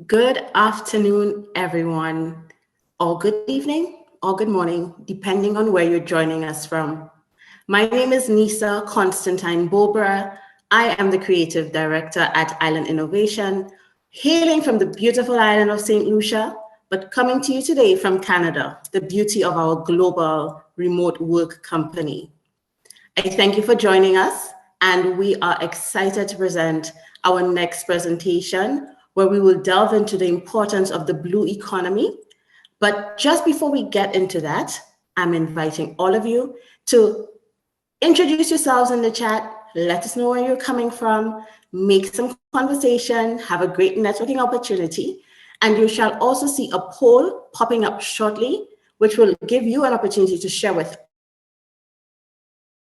Good afternoon, everyone, or good evening, or good morning, depending on where you're joining us from. My name is Nisa Constantine Bobra. I am the Creative Director at Island Innovation, hailing from the beautiful island of St. Lucia, but coming to you today from Canada, the beauty of our global remote work company. I thank you for joining us, and we are excited to present our next presentation, where we will delve into the importance of the blue economy. But just before we get into that, I'm inviting all of you to introduce yourselves in the chat, let us know where you're coming from, make some conversation, have a great networking opportunity, and you shall also see a poll popping up shortly, which will give you an opportunity to share with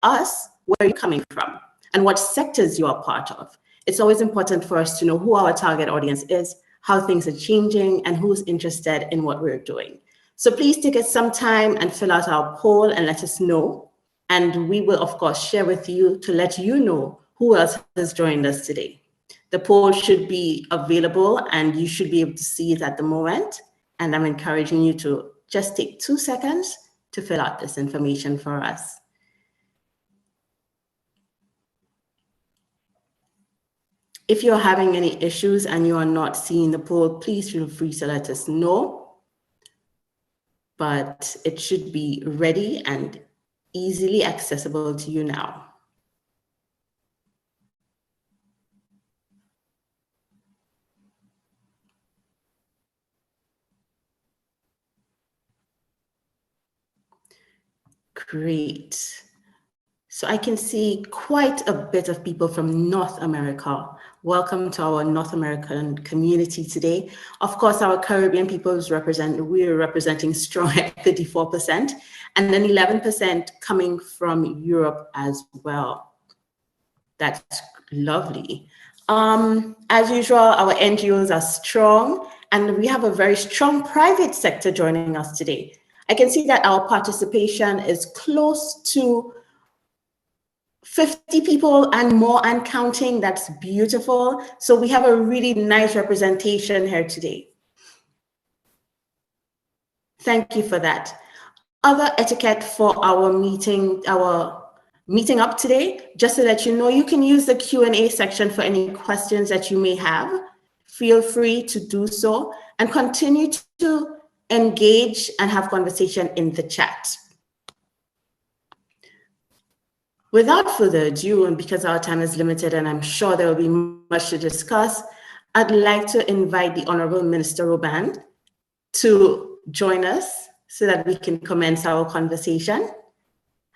us where you're coming from and what sectors you are part of. It's always important for us to know who our target audience is, how things are changing, and who's interested in what we're doing. So please take us some time and fill out our poll and let us know. And we will, of course, share with you to let you know who else has joined us today. The poll should be available and you should be able to see it at the moment. And I'm encouraging you to just take 2 seconds to fill out this information for us. If you're having any issues and you are not seeing the poll, please feel free to let us know. But it should be ready and easily accessible to you now. Great. So I can see quite a bit of people from North America. Welcome to our North American community today. Of course, our Caribbean peoples we're representing strong at 34%, and then 11% coming from Europe as well. That's lovely. As usual, our NGOs are strong, and we have a very strong private sector joining us today. I can see that our participation is close to 50 people and more and counting. That's beautiful. So we have a really nice representation here today. Thank you for that. Other etiquette for our meeting up today, just to let you know, you can use the Q&A section for any questions that you may have. Feel free to do so and continue to engage and have conversation in the chat. Without further ado, and because our time is limited and I'm sure there will be much to discuss, I'd like to invite the Honorable Minister Roban to join us so that we can commence our conversation.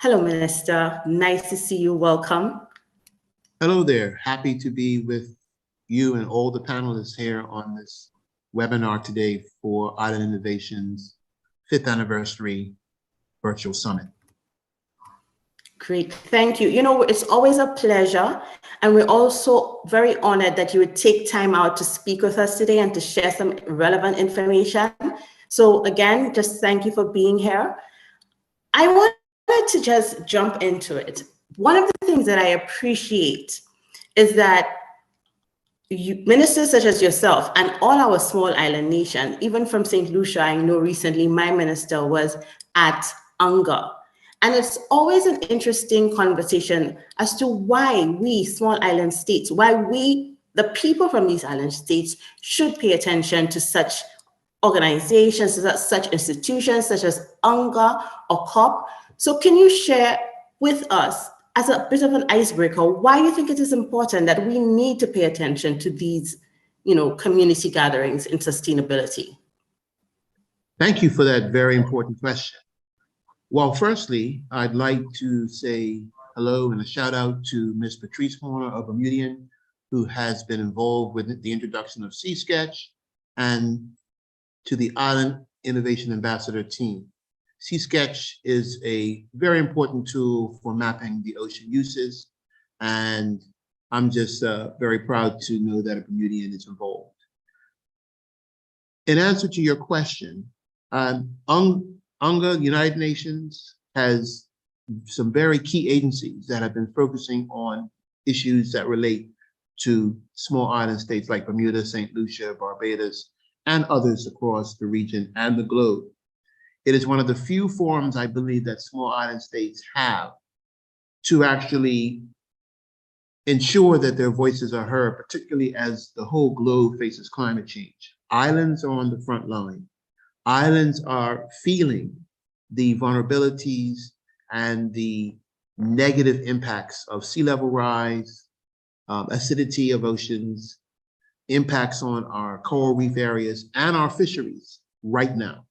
Hello, Minister. Nice to see you. Welcome. Hello there. Happy to be with you and all the panelists here on this webinar today for Island Innovation's 5th anniversary virtual summit. Great, thank you. You know, it's always a pleasure, and we're also very honored that you would take time out to speak with us today and to share some relevant information. So again, just thank you for being here. I wanted to just jump into it. One of the things that I appreciate is that ministers such as yourself and all our small island nation, even from St. Lucia, I know recently my minister was at UNGA. And it's always an interesting conversation as to why we small island states, why we, the people from these island states, should pay attention to such organizations, such institutions such as UNGA or COP. So can you share with us, as a bit of an icebreaker, why you think it is important that we need to pay attention to these, community gatherings in sustainability? Thank you for that very important question. Well, firstly, I'd like to say hello and a shout out to Ms. Patrice Horner of Bermuda, who has been involved with the introduction of Sea Sketch, and to the Island Innovation Ambassador team. Sea Sketch is a very important tool for mapping the ocean uses, and I'm just very proud to know that a Bermudian is involved. In answer to your question, UNGA, United Nations, has some very key agencies that have been focusing on issues that relate to small island states like Bermuda, St. Lucia, Barbados, and others across the region and the globe. It is one of the few forums I believe that small island states have to actually ensure that their voices are heard, particularly as the whole globe faces climate change. Islands are on the front line. Islands are feeling the vulnerabilities and the negative impacts of sea level rise, acidity of oceans, impacts on our coral reef areas and our fisheries right now.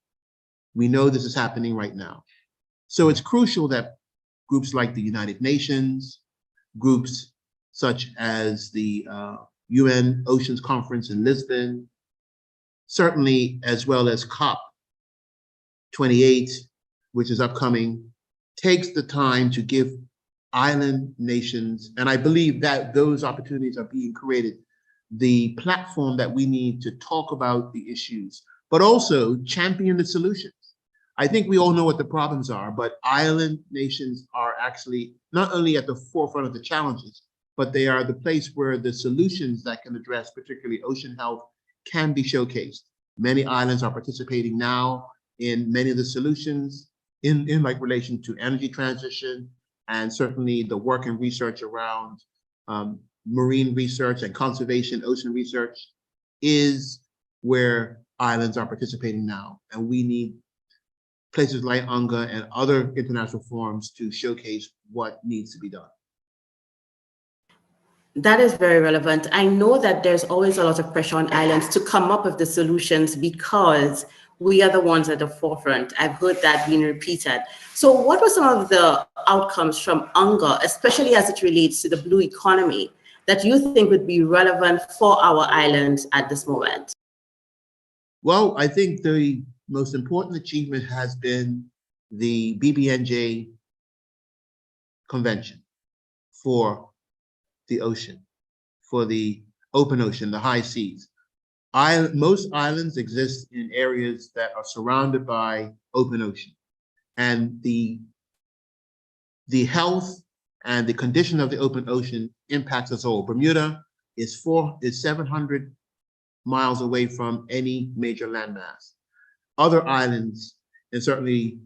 We know this is happening right now. So it's crucial that groups like the United Nations, groups such as the UN Oceans Conference in Lisbon, certainly as well as COP28, which is upcoming, takes the time to give island nations, and I believe that those opportunities are being created, the platform that we need to talk about the issues, but also champion the solutions. I think we all know what the problems are, but island nations are actually not only at the forefront of the challenges, but they are the place where the solutions that can address particularly ocean health can be showcased. Many islands are participating now in many of the solutions in like relation to energy transition, and certainly the work and research around marine research and conservation ocean research is where islands are participating now. And we need places like UNGA and other international forums to showcase what needs to be done. That is very relevant. I know that there's always a lot of pressure on islands to come up with the solutions because we are the ones at the forefront. I've heard that being repeated. So what were some of the outcomes from UNGA, especially as it relates to the blue economy, that you think would be relevant for our islands at this moment? Well, I think the most important achievement has been the BBNJ convention for the ocean, for the open ocean, the high seas. Most islands exist in areas that are surrounded by open ocean, and the health and the condition of the open ocean impacts us all. Bermuda is 700 miles away from any major landmass. Other islands, and certainly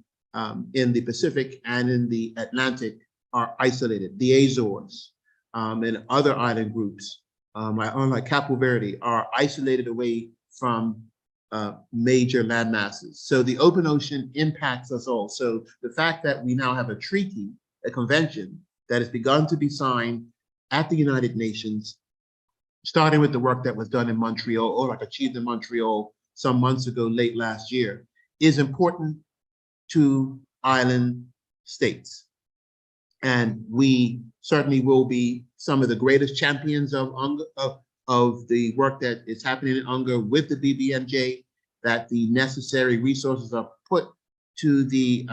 in the Pacific and in the Atlantic, are isolated. The Azores and other island groups, like Capo Verde, are isolated away from major land masses. So the open ocean impacts us all. So the fact that we now have a treaty, a convention that has begun to be signed at the United Nations, starting with the work that was done in Montreal, or like achieved in Montreal some months ago, late last year, is important to island states. And we certainly will be some of the greatest champions of the work that is happening in UNGA with the BBNJ, that the necessary resources are put to the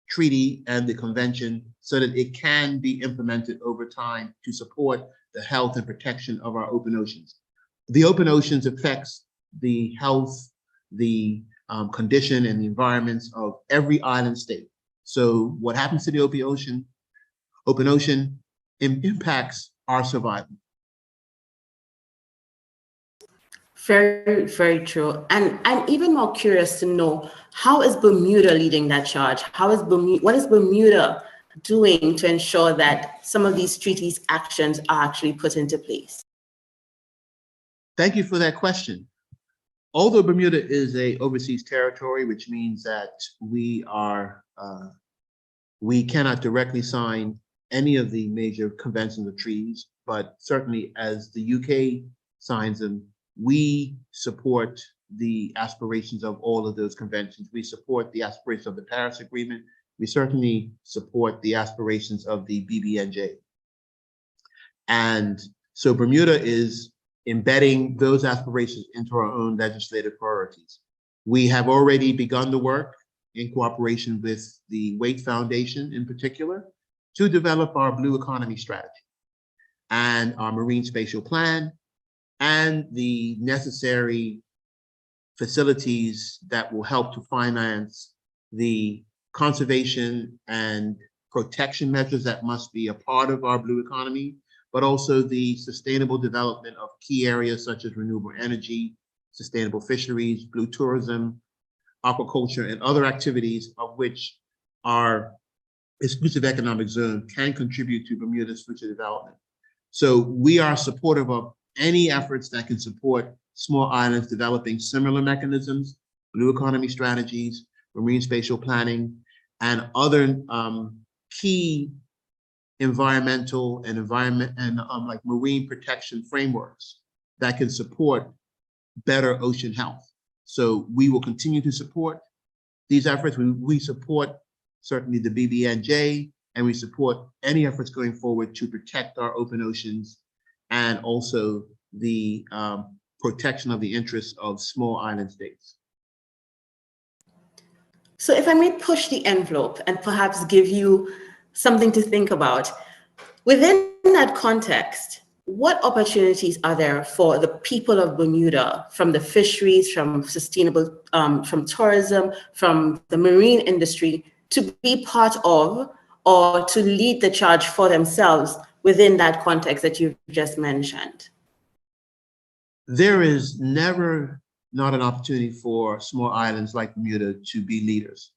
treaty and the convention so that it can be implemented over time to support the health and protection of our open oceans. The open oceans affects the health, the condition and the environments of every island state. So what happens to the open ocean impacts our survival. Very, very true. And I'm even more curious to know, how is Bermuda leading that charge? What is Bermuda doing to ensure that some of these treaties actions are actually put into place? Thank you for that question. Although Bermuda is an overseas territory, which means that we cannot directly sign any of the major conventions or treaties, but certainly as the UK signs them, we support the aspirations of all of those conventions. We support the aspirations of the Paris Agreement. We certainly support the aspirations of the BBNJ. And so Bermuda is embedding those aspirations into our own legislative priorities. We have already begun the work in cooperation with the Waite Foundation in particular to develop our blue economy strategy and our marine spatial plan and the necessary facilities that will help to finance the conservation and protection measures that must be a part of our blue economy, but also the sustainable development of key areas such as renewable energy, sustainable fisheries, blue tourism, aquaculture, and other activities of which our exclusive economic zone can contribute to Bermuda's future development. So we are supportive of any efforts that can support small islands developing similar mechanisms, blue economy strategies, marine spatial planning, and other key environmental and like marine protection frameworks that can support better ocean health. So we will continue to support these efforts. We support certainly the BBNJ, and we support any efforts going forward to protect our open oceans and also the protection of the interests of small island states. So if I may push the envelope and perhaps give you something to think about, within that context, what opportunities are there for the people of Bermuda, from the fisheries, from sustainable, from tourism, from the marine industry, to be part of or to lead the charge for themselves within that context that you've just mentioned? There is never not an opportunity for small islands like Bermuda to be leaders.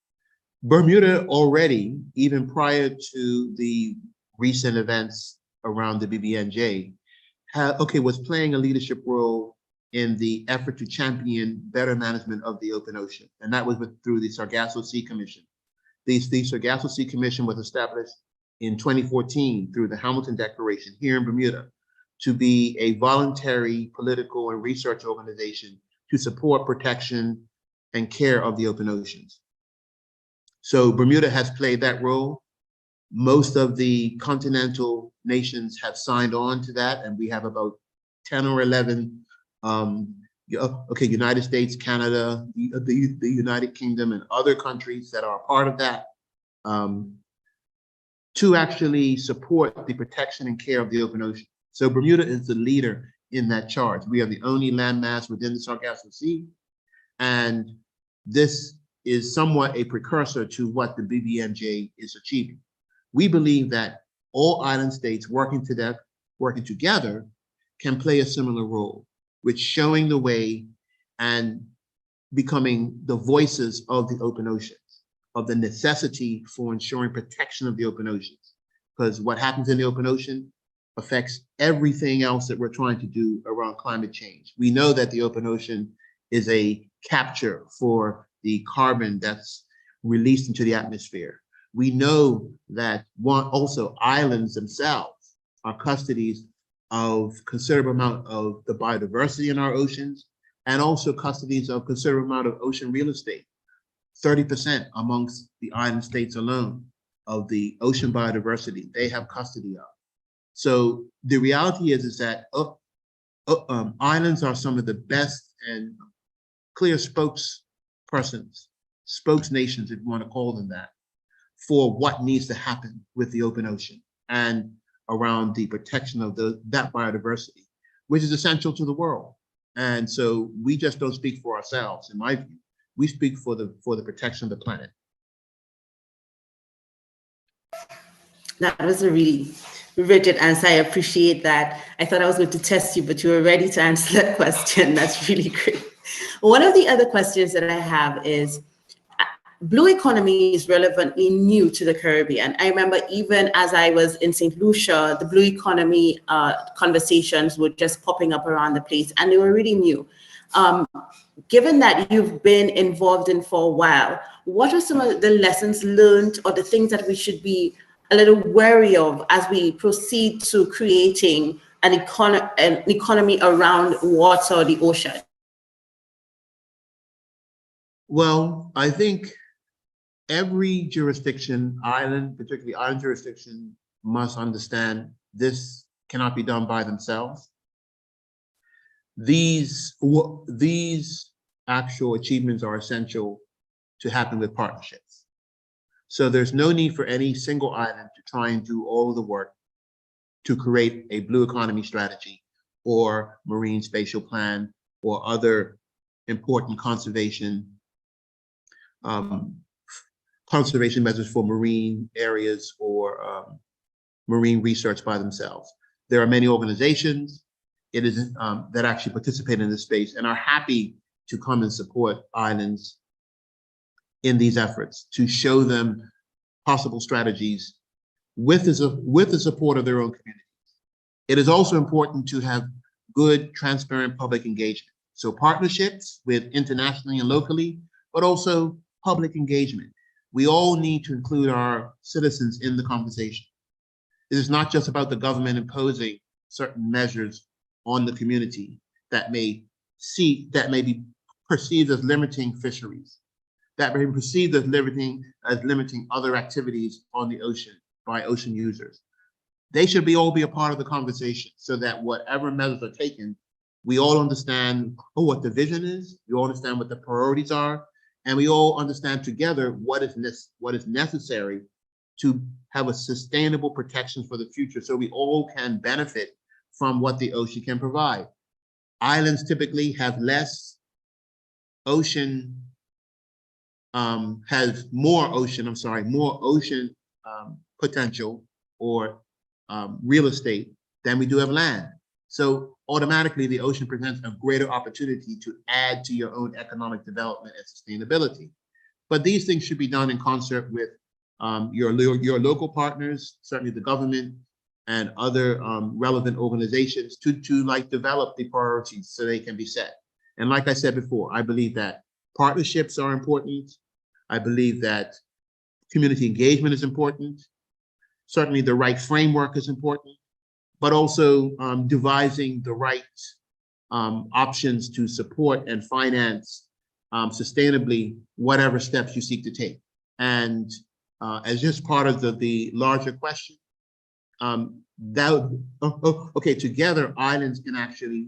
Bermuda already, even prior to the recent events around the BBNJ, was playing a leadership role in the effort to champion better management of the open ocean. And that was through the Sargasso Sea Commission. The Sargasso Sea Commission was established in 2014 through the Hamilton Declaration here in Bermuda to be a voluntary political and research organization to support protection and care of the open oceans. So Bermuda has played that role. Most of the continental nations have signed on to that, and we have about 10 or 11, United States, Canada, the United Kingdom, and other countries that are a part of that, to actually support the protection and care of the open ocean. So Bermuda is the leader in that charge. We are the only landmass within the Sargasso Sea, and this is somewhat a precursor to what the BBNJ is achieving. We believe that all island states working together can play a similar role, with showing the way and becoming the voices of the open oceans, of the necessity for ensuring protection of the open oceans. Because what happens in the open ocean affects everything else that we're trying to do around climate change. We know that the open ocean is a capture for the carbon that's released into the atmosphere. We know that also islands themselves are custodies of considerable amount of the biodiversity in our oceans, and also custodies of considerable amount of ocean real estate. 30% amongst the island states alone of the ocean biodiversity they have custody of. So the reality is that islands are some of the best and clear spokespersons, spokesnations, if you want to call them that, for what needs to happen with the open ocean and around the protection of that biodiversity, which is essential to the world. And so we just don't speak for ourselves, in my view. We speak for the protection of the planet. That was a really rigid answer. I appreciate that. I thought I was going to test you, but you were ready to answer that question. That's really great. One of the other questions that I have is, blue economy is relevantly new to the Caribbean. I remember even as I was in St. Lucia, the blue economy conversations were just popping up around the place, and they were really new. Given that you've been involved in for a while, what are some of the lessons learned or the things that we should be a little wary of as we proceed to creating an economy around water or the ocean? Well, I think every jurisdiction, particularly island jurisdiction, must understand this cannot be done by themselves. These actual achievements are essential to happen with partnerships. So there's no need for any single island to try and do all of the work to create a blue economy strategy or marine spatial plan or other important conservation conservation measures for marine areas or marine research by themselves. There are many organizations that actually participate in this space and are happy to come and support islands in these efforts to show them possible strategies with the support of their own communities. It is also important to have good, transparent public engagement. So partnerships with internationally and locally, but also public engagement. We all need to include our citizens in the conversation. It is not just about the government imposing certain measures on the community that may be perceived as limiting fisheries, that may be perceived as limiting other activities on the ocean by ocean users. They should all be a part of the conversation so that whatever measures are taken, we all understand what the vision is, we all understand what the priorities are, and we all understand together what is necessary to have a sustainable protection for the future so we all can benefit from what the ocean can provide. Islands typically have less ocean, more ocean potential or real estate than we do have land. So automatically the ocean presents a greater opportunity to add to your own economic development and sustainability. But these things should be done in concert with your local partners, certainly the government and other relevant organizations to develop the priorities so they can be set. And like I said before, I believe that partnerships are important. I believe that community engagement is important. Certainly the right framework is important, but also devising the right options to support and finance sustainably whatever steps you seek to take. And as just part of the larger question, together islands can actually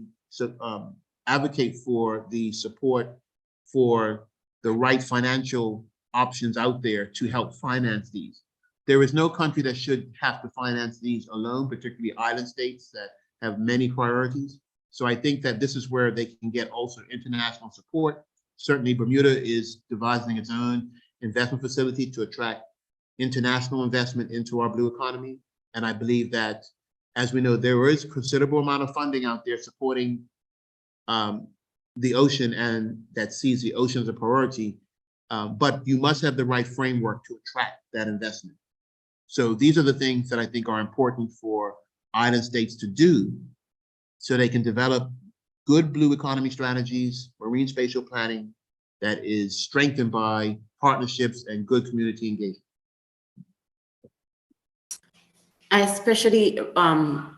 advocate for the support for the right financial options out there to help finance these. There is no country that should have to finance these alone, particularly island states that have many priorities. So I think that this is where they can get also international support. Certainly Bermuda is devising its own investment facility to attract international investment into our blue economy. And I believe that, as we know, there is a considerable amount of funding out there supporting the ocean and that sees the ocean as a priority. But you must have the right framework to attract that investment. So these are the things that I think are important for island states to do so they can develop good blue economy strategies, marine spatial planning that is strengthened by partnerships and good community engagement. I especially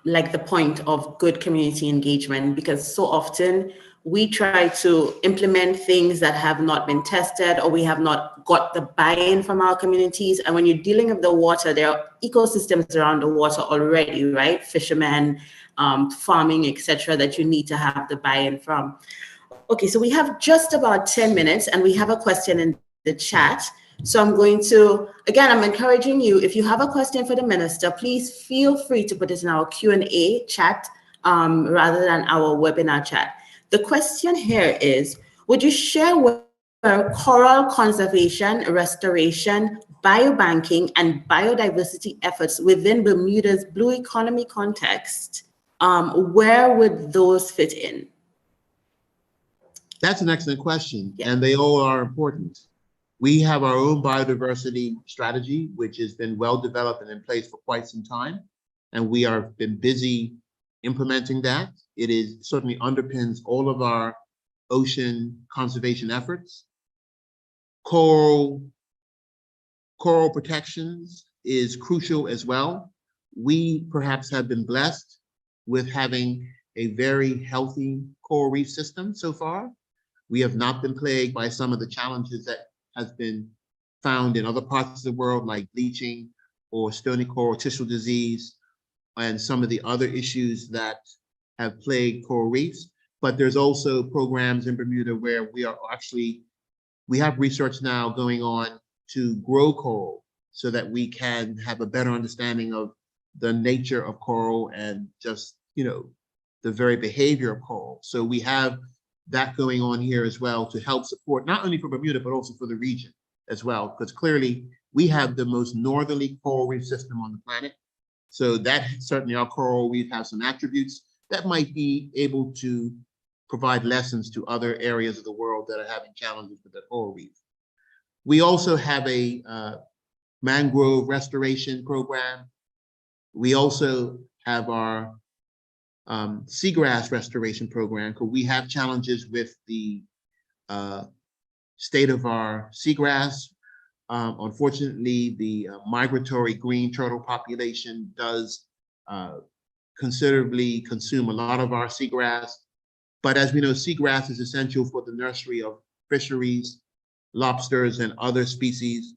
like the point of good community engagement, because so often we try to implement things that have not been tested or we have not got the buy-in from our communities. And when you're dealing with the water, there are ecosystems around the water already, right? Fishermen, farming, etc., that you need to have the buy-in from. Okay, so we have just about 10 minutes and we have a question in the chat. So I'm going to, again, I'm encouraging you, if you have a question for the minister, please feel free to put it in our Q&A chat rather than our webinar chat. The question here is, would you share where coral conservation, restoration, biobanking, and biodiversity efforts within Bermuda's blue economy context, where would those fit in? That's an excellent question, Yeah. and they all are important. We have our own biodiversity strategy, which has been well developed and in place for quite some time, and we have been busy implementing that. It certainly underpins all of our ocean conservation efforts. Coral protections is crucial as well. We perhaps have been blessed with having a very healthy coral reef system so far. We have not been plagued by some of the challenges that has been found in other parts of the world, like bleaching or stony coral tissue disease and some of the other issues that have plagued coral reefs. But there's also programs in Bermuda where we have research now going on to grow coral so that we can have a better understanding of the nature of coral and just, the very behavior of coral. So we have that going on here as well to help support, not only for Bermuda, but also for the region as well, because clearly we have the most northerly coral reef system on the planet. So that certainly our coral reef have some attributes that might be able to provide lessons to other areas of the world that are having challenges with the coral reef. We also have a mangrove restoration program. We also have our seagrass restoration program, because we have challenges with the state of our seagrass. Unfortunately, the migratory green turtle population does considerably consume a lot of our seagrass. But as we know, seagrass is essential for the nursery of fisheries, lobsters, and other species,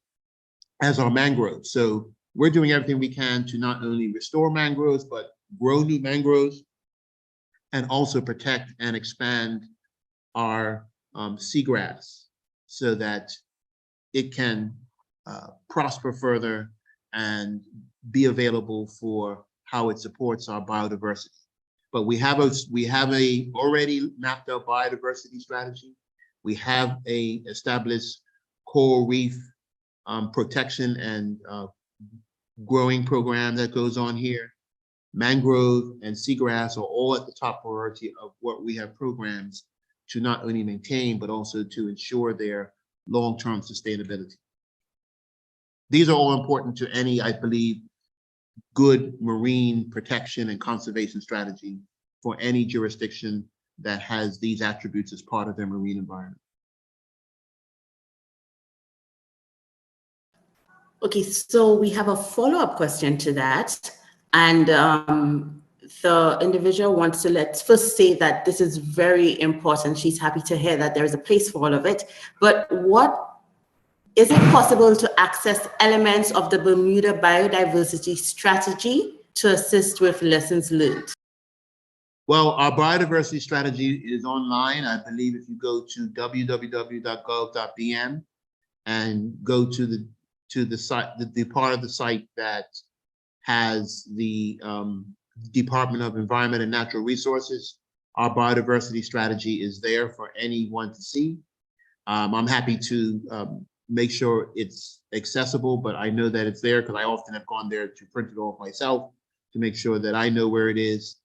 as are mangroves. So we're doing everything we can to not only restore mangroves, but grow new mangroves, and also protect and expand our seagrass so that it can prosper further and be available for how it supports our biodiversity. But we have a already mapped out biodiversity strategy. We have a established coral reef protection and growing program that goes on here. Mangrove and seagrass are all at the top priority of what we have programs to not only maintain, but also to ensure their long-term sustainability. These are all important to any, I believe, good marine protection and conservation strategy for any jurisdiction that has these attributes as part of their marine environment. Okay, so we have a follow-up question to that. And the individual wants to let's first say that this is very important. She's happy to hear that there is a place for all of it. But is it possible to access elements of the Bermuda biodiversity strategy to assist with lessons learned? Well, our biodiversity strategy is online. I believe if you go to www.gov.bm and go to the site, the part of the site that has the Department of Environment and Natural Resources, our biodiversity strategy is there for anyone to see. I'm happy to make sure it's accessible, but I know that it's there because I often have gone there to print it off myself to make sure that I know where it is.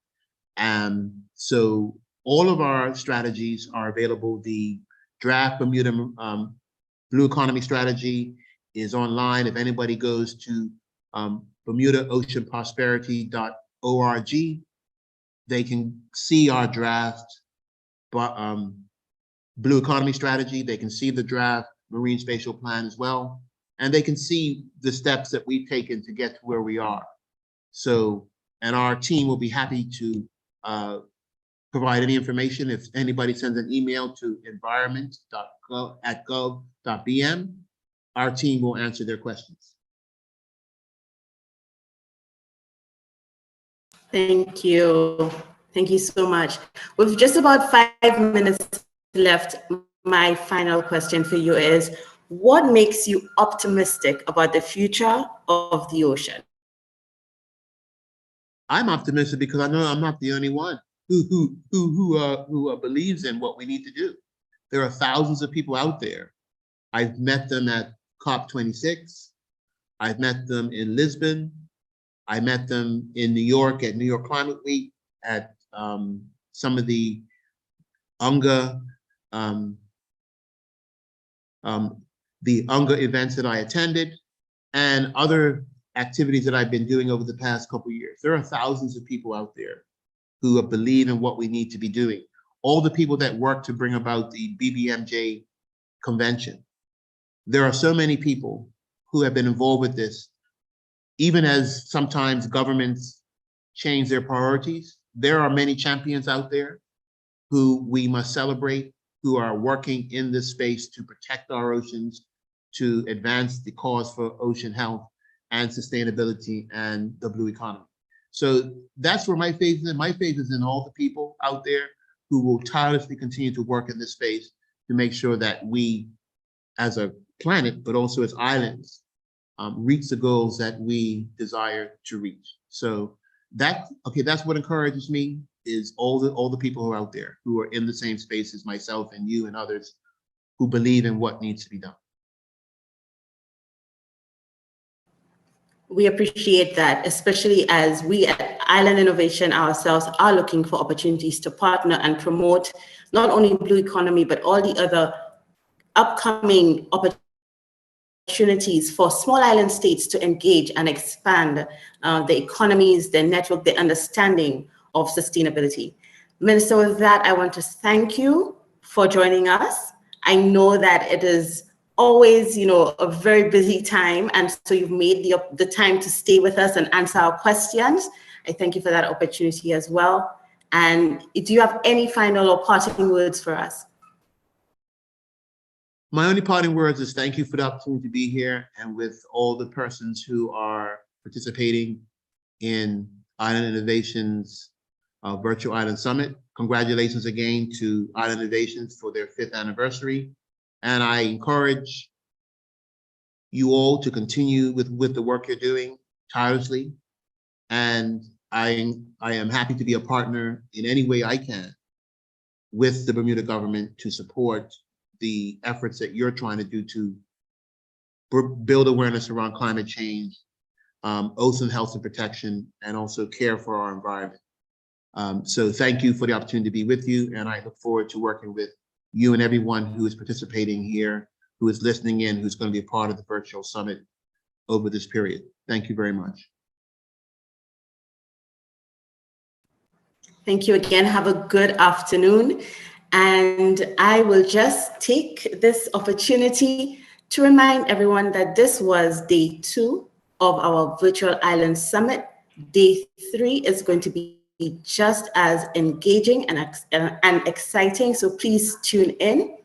And so all of our strategies are available. The draft Bermuda Blue Economy Strategy is online. If anybody goes to BermudaOceanProsperity.org, they can see our draft Blue Economy Strategy. They can see the draft Marine Spatial Plan as well. And they can see the steps that we've taken to get to where we are. So, and our team will be happy to provide any information. If anybody sends an email to environment.gov.bm, our team will answer their questions. Thank you. Thank you so much. With just about 5 minutes left, my final question for you is, what makes you optimistic about the future of the ocean? I'm optimistic because I know I'm not the only one who believes in what we need to do. There are thousands of people out there. I've met them at COP26. I've met them in Lisbon. I met them in New York at New York Climate Week, at some of the UNGA events that I attended, and other activities that I've been doing over the past couple of years. There are thousands of people out there who believe in what we need to be doing. All the people that work to bring about the BBMJ convention. There are so many people who have been involved with this. Even as sometimes governments change their priorities, there are many champions out there who we must celebrate, who are working in this space to protect our oceans, to advance the cause for ocean health and sustainability and the blue economy. So that's where my faith is in. My faith is in all the people out there who will tirelessly continue to work in this space to make sure that we, as a planet, but also as islands, reach the goals that we desire to reach. So that's what encourages me, is all the people who are out there who are in the same space as myself and you and others who believe in what needs to be done. We appreciate that, especially as we at Island Innovation ourselves are looking for opportunities to partner and promote not only blue economy, but all the other upcoming opportunities for small island states to engage and expand the economies, their network, their understanding of sustainability. Minister, with that, I want to thank you for joining us. I know that it is always, a very busy time, and so you've made the time to stay with us and answer our questions. I thank you for that opportunity as well. And do you have any final or parting words for us? My only parting words is thank you for the opportunity to be here, and with all the persons who are participating in Island Innovations Virtual Island Summit. Congratulations again to Island Innovations for their 5th anniversary. And I encourage you all to continue with the work you're doing tirelessly. And I am happy to be a partner in any way I can with the Bermuda government to support the efforts that you're trying to do to build awareness around climate change, ozone health and protection, and also care for our environment. So thank you for the opportunity to be with you, and I look forward to working with you and everyone who is participating here, who is listening in, who's going to be a part of the virtual summit over this period. Thank you very much. Thank you again. Have a good afternoon. And I will just take this opportunity to remind everyone that this was day 2 of our Virtual Island Summit. Day 3 is going to be just as engaging and exciting, so please tune in.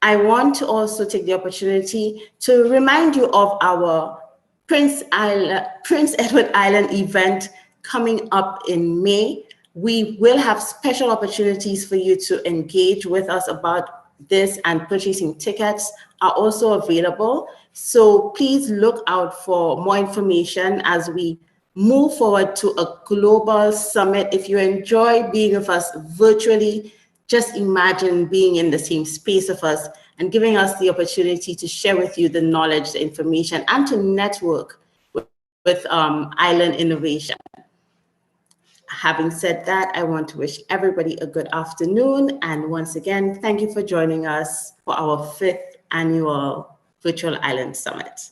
I want to also take the opportunity to remind you of our Prince Edward Island event coming up in May. We will have special opportunities for you to engage with us about this, and purchasing tickets are also available. So please look out for more information as we move forward to a global summit. If you enjoy being with us virtually, just imagine being in the same space of us and giving us the opportunity to share with you the knowledge, the information, and to network with Island Innovation. Having said that, I want to wish everybody a good afternoon. And once again, thank you for joining us for our 5th annual Virtual Island Summit.